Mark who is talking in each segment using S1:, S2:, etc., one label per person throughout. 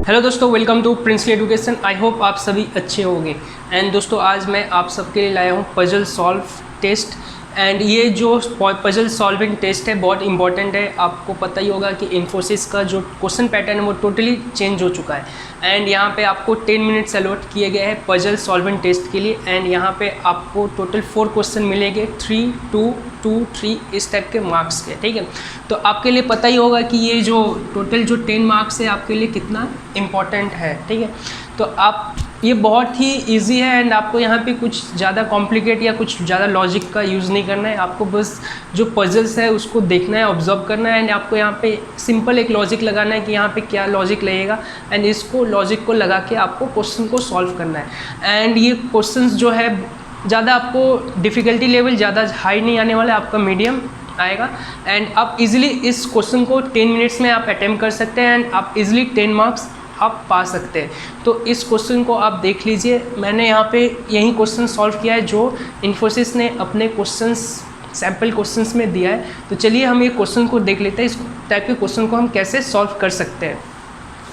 S1: Hello दोस्तों, welcome to princely education. I hope आप सभी अच्छे होंगे। एंड दोस्तों, आज मैं आप सबके लिए लाया हूँ पजल सॉल्व टेस्ट। एंड ये जो पजल सॉल्विंग टेस्ट है बहुत इंपॉर्टेंट है। आपको पता ही होगा कि इन्फोसिस का जो क्वेश्चन पैटर्न है वो टोटली चेंज हो चुका है। एंड यहाँ पे आपको 10 मिनट्स अलॉट किए गए हैं पजल सॉल्विंग टेस्ट के लिए। एंड यहाँ पे आपको टोटल 4 क्वेश्चन मिलेंगे, 3, 2, 2, 3 इस टाइप के मार्क्स के। ठीक है, तो आपके लिए पता ही होगा कि ये जो टोटल जो 10 मार्क्स है आपके लिए कितना इम्पॉर्टेंट है। ठीक है, तो आप ये बहुत ही इजी है। एंड आपको यहाँ पे कुछ ज़्यादा कॉम्प्लिकेट या कुछ ज़्यादा लॉजिक का यूज़ नहीं करना है। आपको बस जो पजल्स है उसको देखना है, ऑब्जर्व करना है। एंड आपको यहाँ पे सिंपल एक लॉजिक लगाना है कि यहाँ पे क्या लॉजिक लगेगा। एंड इसको लॉजिक को लगा के आपको क्वेश्चन को सॉल्व करना है। एंड ये क्वेश्चंस जो है ज़्यादा आपको डिफ़िकल्टी लेवल ज़्यादा हाई नहीं आने वाला है, आपका मीडियम आएगा। एंड आप इजीली इस क्वेश्चन को 10 मिनट्स में आप अटेम्प्ट कर सकते हैं। एंड आप इजीली 10 मार्क्स आप पा सकते हैं। तो इस क्वेश्चन को आप देख लीजिए। मैंने यहाँ पे यही क्वेश्चन सॉल्व किया है जो इन्फोसिस ने अपने क्वेश्चंस सैम्पल क्वेश्चंस में दिया है। तो चलिए हम ये क्वेश्चन को देख लेते हैं, इस टाइप के क्वेश्चन को हम कैसे सॉल्व कर सकते हैं।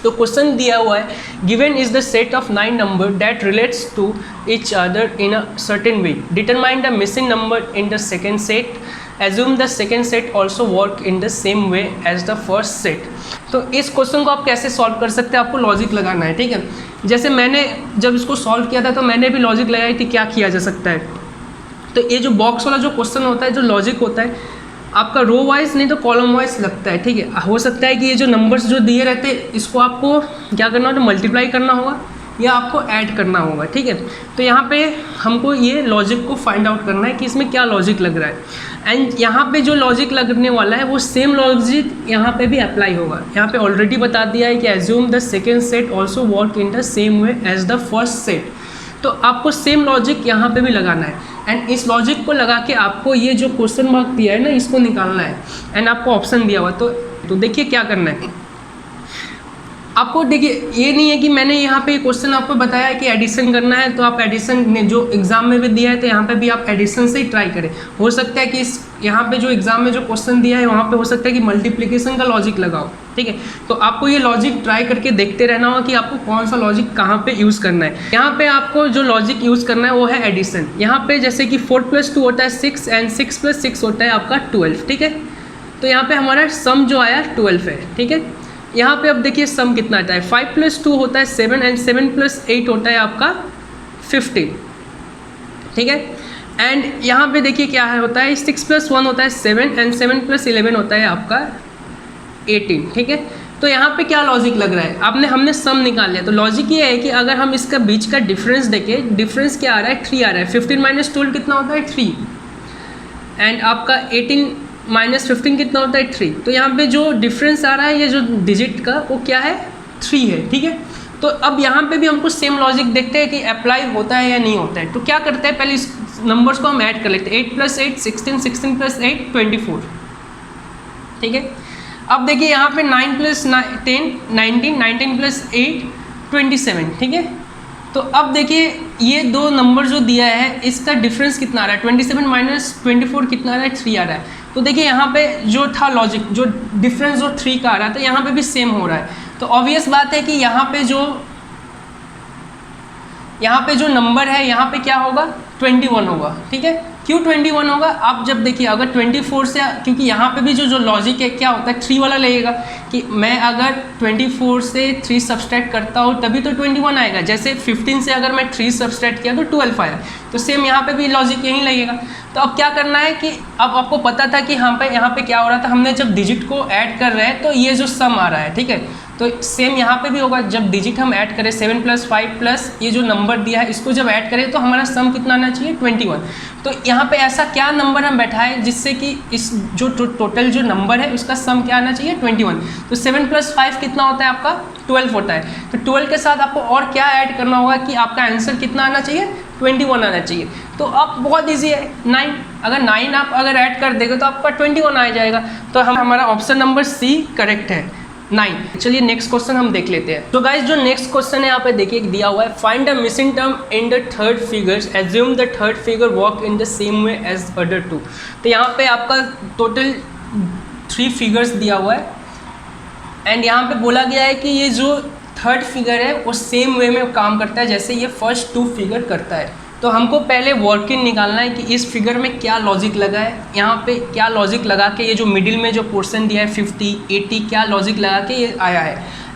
S1: तो क्वेश्चन दिया हुआ है, given is the set of 9 number that relates to each other in a certain way, determine the missing number in the second set, assume the second set also work in the same way as the first set। तो इस question को आप कैसे solve कर सकते हैं, आपको logic लगाना है। ठीक है, जैसे मैंने जब इसको सॉल्व किया था तो मैंने भी लॉजिक लगाई थी क्या किया जा सकता है। तो ये जो बॉक्स वाला जो क्वेश्चन होता है, जो लॉजिक होता है आपका रो वाइज नहीं तो कॉलम वाइज लगता है। ठीक है, हो सकता है कि ये जो नंबर्स जो दिए रहते हैं इसको आपको क्या करना होगा, मल्टीप्लाई करना होगा या आपको ऐड करना होगा। ठीक है, तो यहाँ पे हमको ये लॉजिक को फाइंड आउट करना है कि इसमें क्या लॉजिक लग रहा है। एंड यहाँ पे जो लॉजिक लगने वाला है वो सेम लॉजिक यहाँ पे भी अप्लाई होगा। यहाँ पे ऑलरेडी बता दिया है कि assume the second set also work in the same way as the first set. तो आपको सेम लॉजिक यहाँ पे भी लगाना है। एंड इस लॉजिक को लगा के आपको ये जो क्वेश्चन मार्क दिया है ना इसको निकालना है। एंड आपको ऑप्शन दिया हुआ तो देखिए क्या करना है आपको। देखिए ये नहीं है कि मैंने यहाँ पे क्वेश्चन आपको बताया है कि एडिशन करना है तो आप एडिशन ने जो एग्जाम में भी दिया है तो यहाँ पे भी आप एडिशन से ही ट्राई करें। हो सकता है कि इस यहाँ पे जो एग्जाम में जो क्वेश्चन दिया है वहाँ पे हो सकता है कि मल्टीप्लिकेशन का लॉजिक लगाओ। ठीक है, तो आपको ये लॉजिक ट्राई करके देखते रहना होगा कि आपको कौन सा लॉजिक कहाँ पे यूज़ करना है। यहाँ पे आपको जो लॉजिक यूज़ करना है वो है एडिशन। यहाँ पे जैसे कि 4 + 2 होता है 6 एंड 6 + 6 होता है आपका 12। ठीक है, तो यहाँ पे हमारा सम जो आया 12 है। ठीक है, यहाँ पे अब देखिए सम कितना आता है, 5 + 2 होता है 7 एंड 7 + 8 होता है आपका 15। ठीक है, एंड यहाँ पे देखिए क्या है होता है 6 + 1 होता है 7 एंड 7 + 11 होता है आपका 18। ठीक है, तो यहाँ पे क्या लॉजिक लग रहा है, हमने सम निकाल लिया। तो लॉजिक ये है कि अगर हम इसका बीच का डिफरेंस देखें, डिफरेंस क्या आ रहा है 3 आ रहा है। 15 - 12 कितना होता है 3 एंड आपका 18 - 15 कितना होता है 3। तो यहाँ पे जो डिफरेंस आ रहा है ये जो डिजिट का वो क्या है 3 है। ठीक है, तो अब यहाँ पे भी हमको सेम लॉजिक देखते हैं कि अप्लाई होता है या नहीं होता है। तो क्या करते हैं, पहले इस नंबर्स को हम ऐड कर लेते हैं। 8 + 8 16, 16 + 8 24। ठीक है, अब देखिए यहाँ पे 9 + 10 19, 19 + 8 27। ठीक है, तो अब देखिए ये दो नंबर जो दिया है इसका डिफरेंस कितना आ रहा है, 27 - 24 कितना आ रहा है 3 आ रहा है। तो देखिए यहाँ पे जो था लॉजिक, जो डिफरेंस जो 3 का आ रहा था यहाँ पे भी सेम हो रहा है। तो ऑब्वियस बात है कि यहाँ पे जो नंबर है यहाँ पे क्या होगा 21 होगा। ठीक है, क्यों 21 होगा, आप जब देखिए अगर 24 से, क्योंकि यहाँ पे भी जो लॉजिक है क्या होता है 3 वाला लगेगा कि मैं अगर 24 से 3 सब्सट्रैक्ट करता हूँ तभी तो 21 आएगा। जैसे 15 से अगर मैं 3 सब्सट्रैक्ट किया तो 12 आया। तो सेम यहाँ पे भी लॉजिक यही लगेगा। तो अब क्या करना है कि अब आपको पता था कि यहाँ पे क्या हो रहा था, हमने जब डिजिट को ऐड कर रहे हैं तो ये जो सम आ रहा है। ठीक है, तो सेम यहाँ पे भी होगा, जब डिजिट हम ऐड करें 7 + 5 प्लस ये जो नंबर दिया है इसको जब ऐड करें तो हमारा सम कितना आना चाहिए 21। तो यहाँ पे ऐसा क्या नंबर हम बैठाएं जिससे कि इस जो टोटल जो नंबर है उसका सम क्या आना चाहिए 21। तो 7 + 5 कितना होता है आपका 12 होता है। तो 12 के साथ आपको और क्या ऐड करना होगा कि आपका आंसर कितना आना चाहिए 21 आना चाहिए। तो अब बहुत ईजी है, 9 अगर 9 आप अगर ऐड कर देंगे तो आपका 21 आ जाएगा। तो हमारा ऑप्शन नंबर सी करेक्ट है 9। चलिए नेक्स्ट क्वेश्चन हम देख लेते हैं। तो गाइज जो नेक्स्ट क्वेश्चन है यहाँ पे देखिए दिया हुआ है, find the missing term in the third figures, assume the third figure work in the same way as other 2। तो यहाँ पे आपका टोटल 3 फिगर्स दिया हुआ है एंड यहाँ पे बोला गया है कि ये जो थर्ड फिगर है वो सेम वे में काम करता है जैसे ये फर्स्ट 2 फिगर करता है। तो हमको पहले वर्किंग निकालना है कि इस फिगर में क्या लॉजिक लगा है, यहाँ पे क्या लॉजिक लगा के ये जो मिडिल में जो पोर्शन दिया है 50 80 क्या लॉजिक लगा के ये आया है।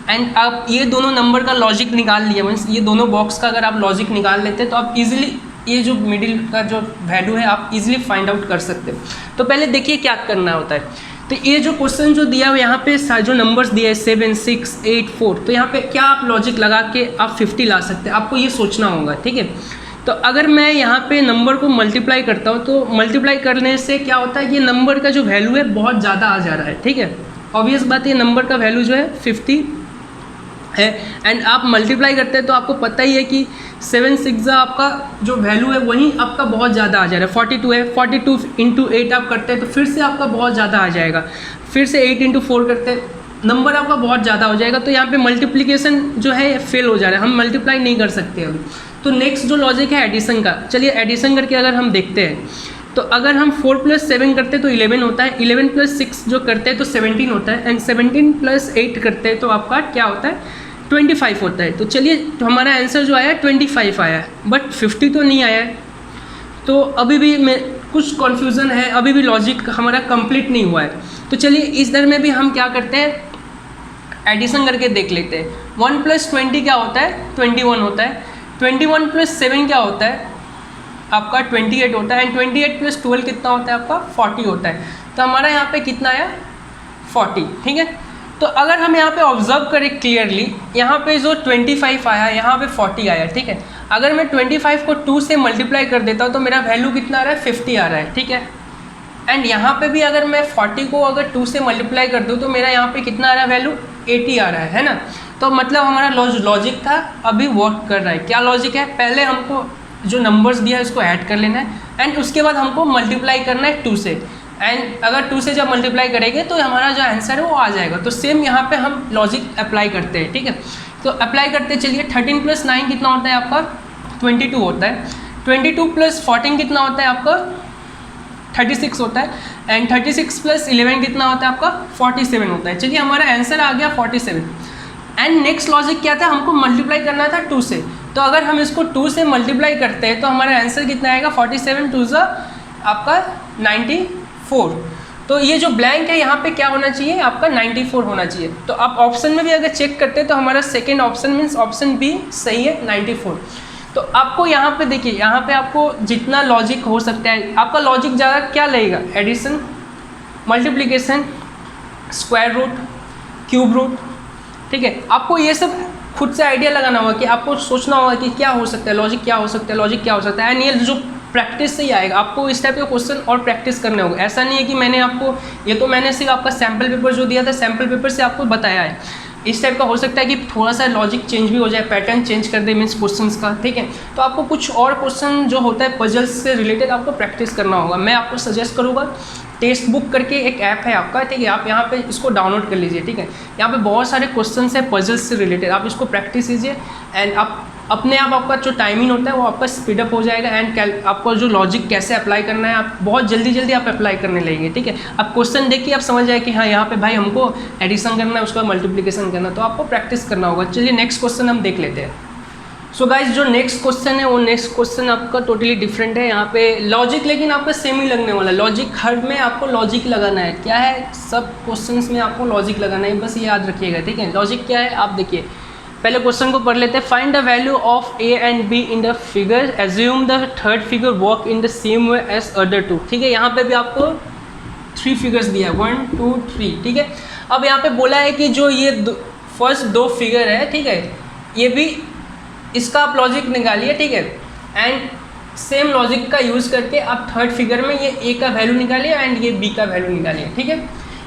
S1: एंड आप ये दोनों नंबर का लॉजिक निकाल लिया, मीन्स ये दोनों बॉक्स का अगर आप लॉजिक निकाल लेते हैं तो आप इजीली ये जो मिडिल का जो वैल्यू है आप इजीली फाइंड आउट कर सकते हो। तो पहले देखिए क्या करना होता है। तो ये जो क्वेश्चन जो दिया हुआ यहाँ पे जो नंबर्स दिया है 7 6 8 4, तो यहाँ पे क्या आप लॉजिक लगा के आप 50 ला सकते हैं, आपको ये सोचना होगा, ठीक है। तो अगर मैं यहाँ पे नंबर को मल्टीप्लाई करता हूँ तो मल्टीप्लाई करने से क्या होता है, ये नंबर का जो वैल्यू है बहुत ज़्यादा आ जा रहा है, ठीक है। ऑब्वियस बात है नंबर का वैल्यू जो है 50 है। एंड आप मल्टीप्लाई करते हैं तो आपको पता ही है कि 7 6 आपका जो वैल्यू है वही आपका बहुत ज़्यादा आ जा रहा है, 42 है। 42 इंटू 8 आप करते हैं तो फिर से आपका बहुत ज़्यादा आ जाएगा, फिर से 8 इंटू 4 करते हैं, नंबर आपका बहुत ज़्यादा हो जाएगा। तो यहाँ पे मल्टीप्लिकेशन जो है फेल हो जा रहा है, हम मल्टीप्लाई नहीं कर सकते अभी। तो नेक्स्ट जो लॉजिक है एडिशन का, चलिए एडिशन करके अगर हम देखते हैं तो अगर हम 4 + 7 करते हैं तो 11 होता है, 11 + 6 जो करते हैं तो 17 होता है, एंड 17 + 8 करते हैं तो आपका क्या होता है 25 होता है। तो चलिए तो हमारा आंसर जो आया 25 आया है, बट 50 तो नहीं आया है। तो अभी भी मैं कुछ कन्फ्यूज़न है, अभी भी लॉजिक हमारा कंप्लीट नहीं हुआ है। तो चलिए इस दर में भी हम क्या करते हैं एडिशन करके देख लेते हैं। 1 + 20 क्या होता है 21 होता है, 21 + 7 क्या होता है आपका 28 होता है, एंड 28 + 12 कितना होता है आपका 40 होता है। तो हमारा यहाँ पे कितना आया 40, ठीक है। तो अगर हम यहाँ पे ऑब्जर्व करें क्लियरली, यहाँ पे जो 25 आया यहाँ पे 40 आया, ठीक है। अगर मैं 25 को 2 से मल्टीप्लाई कर देता हूँ तो मेरा वैल्यू कितना आ रहा है 50 आ रहा है, ठीक है। एंड यहाँ पे भी अगर मैं 40 को अगर 2 से मल्टीप्लाई कर दूँ तो मेरा यहाँ पे कितना आ रहा है वैल्यू 80 आ रहा है ना। तो मतलब हमारा लॉजिक था अभी वर्क कर रहा है। क्या लॉजिक है, पहले हमको जो नंबर्स दिया है उसको ऐड कर लेना है, एंड उसके बाद हमको मल्टीप्लाई करना है 2 से, एंड अगर 2 से जब मल्टीप्लाई करेंगे तो हमारा जो आंसर है वो आ जाएगा। तो सेम यहाँ पे हम लॉजिक अप्लाई करते हैं, ठीक है। तो अप्लाई करते चलिए 13 + 9 कितना होता है आपका 22 होता है, 22 + 14 कितना होता है आपका 36 होता है, एंड 36 + 11 कितना होता है आपका 47 होता है। चलिए हमारा आंसर आ गया 47। एंड नेक्स्ट लॉजिक क्या था, हमको मल्टीप्लाई करना था 2 से। तो अगर हम इसको 2 से मल्टीप्लाई करते हैं तो हमारा आंसर कितना आएगा 47 2 आपका 94। तो ये जो ब्लैंक है यहाँ पे क्या होना चाहिए आपका 94 होना चाहिए। तो आप ऑप्शन में भी अगर चेक करते हैं तो हमारा second option means option B सही है 94। तो आपको यहाँ पे देखिए, यहाँ पे आपको जितना लॉजिक हो सकता है, आपका लॉजिक ज़्यादा क्या लगेगा addition, multiplication, square root, cube root, ठीक है। आपको ये सब खुद से आइडिया लगाना होगा कि आपको सोचना होगा कि क्या हो सकता है लॉजिक, क्या हो सकता है लॉजिक, क्या हो सकता है। एंड ये जो प्रैक्टिस से ही आएगा, आपको इस टाइप के क्वेश्चन और प्रैक्टिस करने होंगे। ऐसा नहीं है कि मैंने आपको ये तो मैंने सिर्फ आपका सैम्पल पेपर जो दिया था सैम्पल पेपर से आपको बताया है। इस टाइप का हो सकता है कि थोड़ा सा लॉजिक चेंज भी हो जाए, पैटर्न चेंज कर दे मीन्स क्वेश्चंस का, ठीक है। तो आपको कुछ और क्वेश्चन जो होता है पजल्स से रिलेटेड आपको प्रैक्टिस करना होगा। मैं आपको सजेस्ट करूँगा टेस्ट बुक करके एक ऐप है आपका, ठीक है, आप यहाँ पे इसको डाउनलोड कर लीजिए, ठीक है। यहाँ पे बहुत सारे क्वेश्चंस है पजल्स से रिलेटेड, आप इसको प्रैक्टिस कीजिए एंड आप अपने आप आपका जो टाइमिंग होता है वो आपका स्पीडअप हो जाएगा। एंड आपको जो लॉजिक कैसे अप्लाई करना है आप बहुत जल्दी आप अप्लाई करने लगेंगे, ठीक है। आप क्वेश्चन देख के आप समझ जाए कि हाँ यहाँ पे भाई हमको एडिशन करना है, उसका मल्टीप्लिकेशन करना है, तो आपको प्रैक्टिस करना होगा। चलिए नेक्स्ट क्वेश्चन हम देख लेते हैं। सो गाइज जो नेक्स्ट क्वेश्चन है वो नेक्स्ट क्वेश्चन आपका टोटली डिफरेंट है। यहाँ पे लॉजिक लेकिन आपका सेम ही लगने वाला है। लॉजिक हर में आपको लॉजिक लगाना है, क्या है सब क्वेश्चंस में आपको लॉजिक लगाना है, बस ये याद रखिएगा, ठीक है। लॉजिक क्या है आप देखिए, पहले क्वेश्चन को पढ़ लेते हैं। Find the value of A and B in the figure, assume the third figure work in the same way as other two, ठीक है। यहाँ पे भी आपको 3 फिगर्स दिया है 1 2 3, ठीक है। अब यहाँ पे बोला है कि जो ये फर्स्ट 2 फिगर है, ठीक है, ये भी इसका आप लॉजिक निकालिए, ठीक है। एंड सेम लॉजिक का यूज़ करके आप थर्ड फिगर में ये ए का वैल्यू निकालिए एंड ये बी का वैल्यू निकालिए, ठीक है।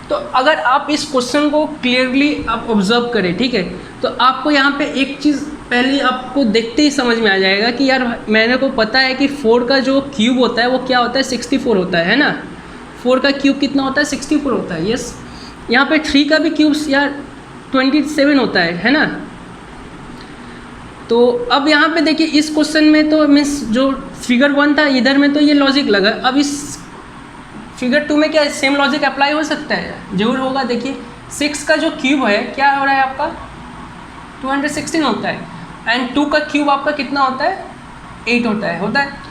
S1: तो अगर आप इस क्वेश्चन को क्लियरली आप ऑब्जर्व करें, ठीक है, तो आपको यहाँ पे एक चीज़ पहले आपको देखते ही समझ में आ जाएगा कि यार मैंने को पता है कि 4 का जो क्यूब होता है वो क्या होता है 64 होता है ना। 4 का क्यूब कितना होता है 64 होता है, यस। यहाँ पे 3 का भी क्यूब यार 27 होता है ना। तो अब यहाँ पे देखिए इस क्वेश्चन में तो मीन्स जो फिगर 1 था इधर में तो ये लॉजिक लगा, अब इस फिगर 2 में क्या सेम लॉजिक अप्लाई हो सकता है, जरूर होगा। देखिए 6 का जो क्यूब है क्या हो रहा है आपका 216 होता है। एंड 2 का क्यूब आपका कितना होता है? 8 होता है।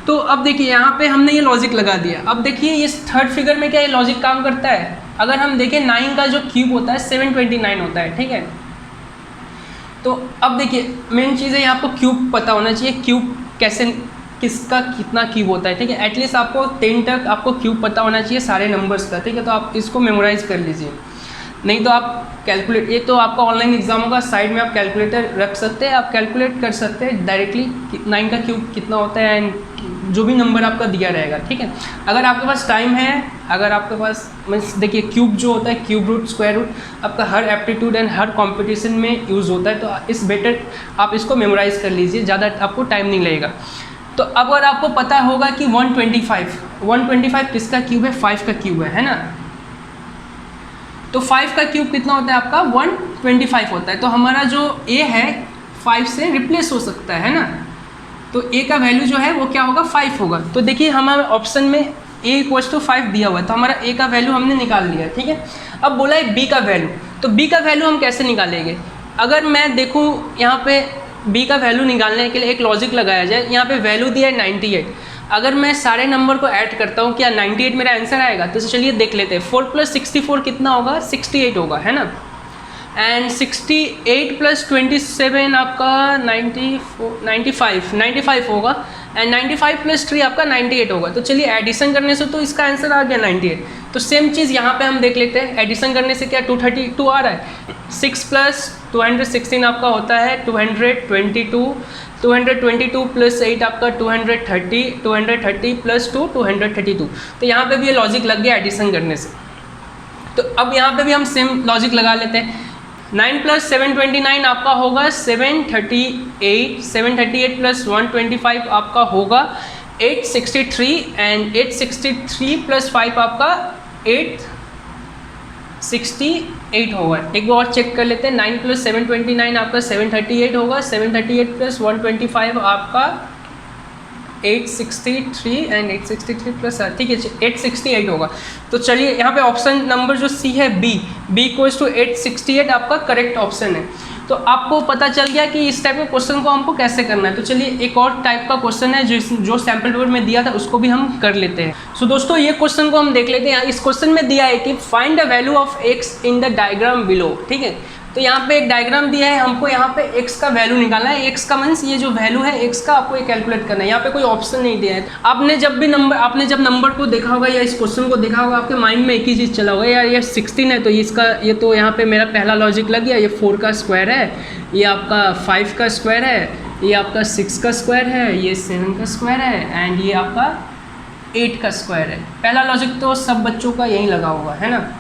S1: तो अब देखिए यहाँ पे हमने ये लॉजिक लगा दिया। अब देखिए इस थर्ड फिगर में क्या ये लॉजिक काम करता है? अगर हम देखें 9 का जो क्यूब होता है 729 होता है, ठीक है। तो अब देखिए मेन चीज़ है, आपको क्यूब पता होना चाहिए, क्यूब कैसे, किसका कितना क्यूब होता है, ठीक है। एटलीस्ट आपको 10 तक आपको क्यूब पता होना चाहिए सारे नंबर्स का, ठीक है। तो आप इसको मेमोराइज कर लीजिए, नहीं तो आप कैलकुलेट, ये तो आपका ऑनलाइन एग्जाम होगा, साइड में आप कैलकुलेटर रख सकते हैं, आप कैलकुलेट कर सकते हैं डायरेक्टली 9 का क्यूब कितना होता है एंड जो भी नंबर आपका दिया रहेगा, ठीक है। अगर आपके पास टाइम है, अगर आपके पास मीन्स देखिए क्यूब जो होता है, क्यूब रूट, स्क्वायर रूट आपका हर एप्टीट्यूड एंड हर कंपटीशन में यूज़ होता है, तो इस बेटर आप इसको मेमोराइज कर लीजिए, ज़्यादा आपको टाइम नहीं लगेगा। तो अगर आपको पता होगा कि 125 किसका क्यूब है? 5 का क्यूब है ना। तो 5 का क्यूब कितना होता है आपका? 125 होता है। तो हमारा जो a है 5 से रिप्लेस हो सकता है ना। तो a का वैल्यू जो है वो क्या होगा? 5 होगा। तो देखिए हमारे ऑप्शन में a = 5 दिया हुआ है, तो हमारा a का वैल्यू हमने निकाल लिया, ठीक है। अब बोला है b का वैल्यू, तो b का वैल्यू हम कैसे निकालेंगे? अगर मैं देखूँ यहाँ पे b का वैल्यू निकालने के लिए एक लॉजिक लगाया जाए। यहाँ पे वैल्यू दिया है 98, अगर मैं सारे नंबर को ऐड करता हूँ क्या 98 मेरा आंसर आएगा? तो चलिए देख लेते हैं। 4 + 64 कितना होगा? 68 होगा, है ना। एंड 68 + 27 आपका 95 होगा। एंड 95 + 3 आपका 98 होगा। तो चलिए एडिशन करने से तो इसका आंसर आ गया 98। तो सेम चीज़ यहाँ पे हम देख लेते हैं, एडिशन करने से क्या 232 आ रहा है। 6 + 216 आपका होता है 222, 222 + 8 आपका 230 + 2 232। तो यहाँ पे भी ये लॉजिक लग गया एडिशन करने से। तो अब यहाँ पे भी हम सेम लॉजिक लगा लेते हैं। 9 + 729 आपका होगा 738, 738 + 125 आपका होगा 863 एंड 863 + 5 आपका 868 होगा। एक बार और चेक कर लेते हैं। 9 + 729 आपका 738 होगा, 738 + 125 आपका 863 एंड 863 प्लस, ठीक है 868 होगा। तो चलिए यहाँ पे ऑप्शन नंबर जो सी है b = 868 आपका करेक्ट ऑप्शन है। तो आपको पता चल गया कि इस टाइप के क्वेश्चन को हमको कैसे करना है। तो चलिए एक और टाइप का क्वेश्चन है जो सैम्पल पेपर में दिया था, उसको भी हम कर लेते हैं। सो दोस्तों ये क्वेश्चन को हम देख लेते हैं। इस क्वेश्चन में दिया है कि find the value of x in the diagram below, ठीक है। तो यहाँ पे एक डायग्राम दिया है, हमको यहाँ पे x का वैल्यू निकालना है। x का मीन्स ये जो वैल्यू है x का आपको ये कैलकुलेट करना है। यहाँ पे कोई ऑप्शन नहीं दिया है। आपने जब नंबर को देखा होगा या इस क्वेश्चन को देखा होगा, आपके माइंड में एक ही चीज़ चला होगा, यार ये 16 है तो ये तो यहाँ पे मेरा पहला लॉजिक लग गया, ये 4 का स्क्वायर है, ये आपका 5 का स्क्वायर है, ये आपका 6 का स्क्वायर है, ये 7 का स्क्वायर है एंड ये आपका 8 का स्क्वायर है। पहला लॉजिक तो सब बच्चों का यही लगा होगा, है ना।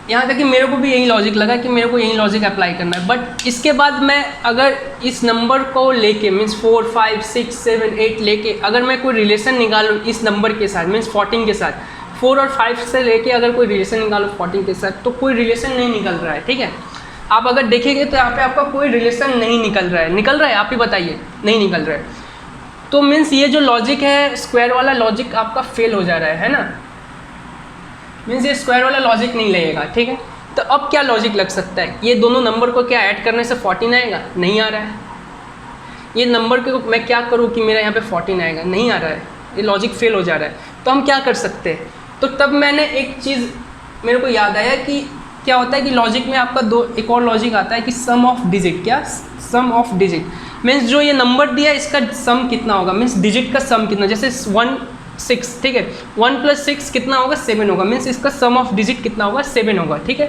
S1: यहाँ तक कि मेरे को भी यही लॉजिक लगा कि मेरे को यही लॉजिक अप्लाई करना है। बट इसके बाद मैं अगर इस नंबर को लेके मीन्स 4, 5, 6, 7, 8 लेके अगर मैं कोई रिलेशन निकालूँ इस नंबर के साथ मीन्स 14 के साथ, 4 और 5 से लेके अगर कोई रिलेशन निकालो 14 के साथ, तो कोई रिलेशन नहीं निकल रहा है, ठीक है। आप अगर देखेंगे तो यहाँ पे आपका कोई रिलेशन नहीं निकल रहा है, आप ही बताइए, नहीं निकल रहा है। तो मीन्स ये जो लॉजिक है स्क्वायर वाला लॉजिक आपका फेल हो जा रहा है ना। मीन्स ये स्क्वायर वाला लॉजिक नहीं लगेगा, ठीक है। तो अब क्या लॉजिक लग सकता है? ये दोनों नंबर को क्या ऐड करने से 14 आएगा? नहीं आ रहा है। ये नंबर को मैं क्या करूँ कि मेरा यहाँ पे 14 आएगा? नहीं आ रहा है। ये लॉजिक फेल हो जा रहा है। तो हम क्या कर सकते हैं? तो तब मैंने एक चीज़ मेरे को याद आया कि क्या होता है कि लॉजिक में आपका एक और लॉजिक आता है कि सम ऑफ डिजिट। क्या? सम ऑफ डिजिट मीन्स जो ये नंबर दिया है इसका सम कितना होगा, मीन्स डिजिट का सम कितना। जैसे 1, 6, ठीक है, 1 + 6 कितना होगा? 7 होगा। मीन्स इसका सम ऑफ डिजिट कितना होगा? 7 होगा, ठीक है।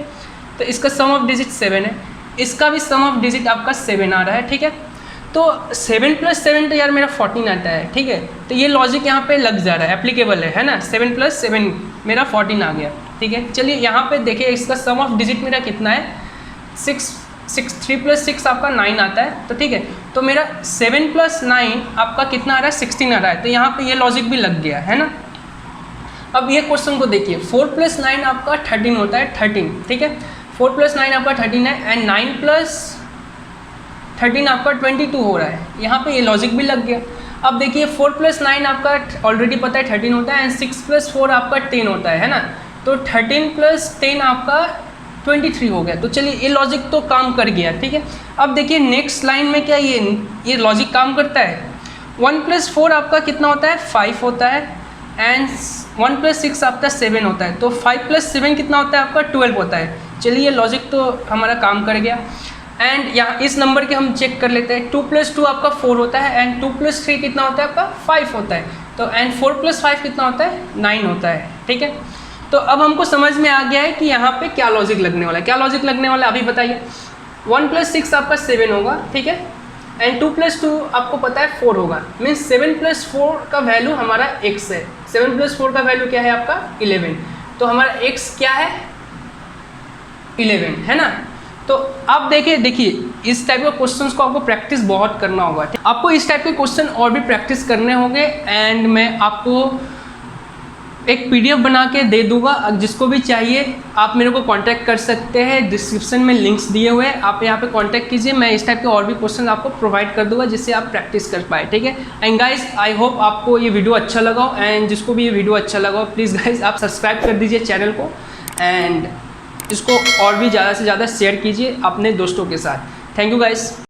S1: तो इसका सम ऑफ डिजिट 7 है, इसका भी सम ऑफ डिजिट आपका 7 आ रहा है, ठीक है। तो 7 + 7 तो यार मेरा 14 आता है, ठीक है। तो ये लॉजिक यहाँ पे लग जा रहा है, एप्लीकेबल है ना। 7 + 7 मेरा 14 आ गया, ठीक है। चलिए यहाँ पे देखिए इसका सम ऑफ डिजिट मेरा कितना है? 6, 3 + 6 आपका 9 आता है, तो ठीक है। तो मेरा 7 + 9 आपका कितना आ रहा है? 16 आ रहा है। तो यहाँ पे ये लॉजिक भी लग गया है ना। अब ये क्वेश्चन को देखिए, 4 + 9 आपका 13 होता है, 13, ठीक है। 4 + 9 आपका 13 है एंड 9 + 13 आपका 22 हो रहा है। यहाँ पे ये लॉजिक भी लग गया। अब देखिए 4 + 9 आपका ऑलरेडी पता है 13 होता है एंड 6 + 4 आपका 10 होता है ना। तो 13 + 10 आपका 23 हो गया। तो चलिए ये लॉजिक तो काम कर गया, ठीक है। अब देखिए नेक्स्ट लाइन में क्या ये लॉजिक काम करता है। 1 + 4 आपका कितना होता है, 5 होता है, एंड 1 + 6 आपका 7 होता है। तो 5 + 7 कितना होता है आपका, 12 होता है। चलिए लॉजिक तो हमारा काम कर गया। एंड यहाँ इस नंबर के हम चेक कर लेते हैं। 2 + 2 आपका 4 होता है, एंड 2 + 3 कितना होता है आपका, 5 होता है। तो एंड 4 + 5 कितना होता है, 9 होता है, ठीक है। तो अब हमको समझ में आ गया है कि यहाँ पे क्या लॉजिक लगने वाला है। क्या लॉजिक लगने वाला है अभी बताइए। 1 + 6 आपका 7 होगा, ठीक है, एंड 2 + 2 आपको पता है 4 होगा। मीन्स 7 + 4 का वैल्यू हमारा x है। 7 + 4 का वैल्यू क्या है आपका, 11। तो हमारा x क्या है, 11, है ना। तो आप देखिए इस टाइप के क्वेश्चंस को आपको प्रैक्टिस बहुत करना होगा। आपको इस टाइप के क्वेश्चन और भी प्रैक्टिस करने होंगे, एंड मैं आपको एक PDF बना के दे दूंगा। जिसको भी चाहिए आप मेरे को कांटेक्ट कर सकते हैं, डिस्क्रिप्शन में लिंक्स दिए हुए हैं, आप यहाँ पे कांटेक्ट कीजिए। मैं इस टाइप के और भी क्वेश्चन आपको प्रोवाइड कर दूंगा जिससे आप प्रैक्टिस कर पाए, ठीक है। एंड गाइस आई होप आपको ये वीडियो अच्छा लगा हो, एंड जिसको भी ये वीडियो अच्छा लगा हो प्लीज़ गाइस आप सब्सक्राइब कर दीजिए चैनल को, एंड इसको और भी ज़्यादा से ज़्यादा शेयर कीजिए अपने दोस्तों के साथ। Thank you guys.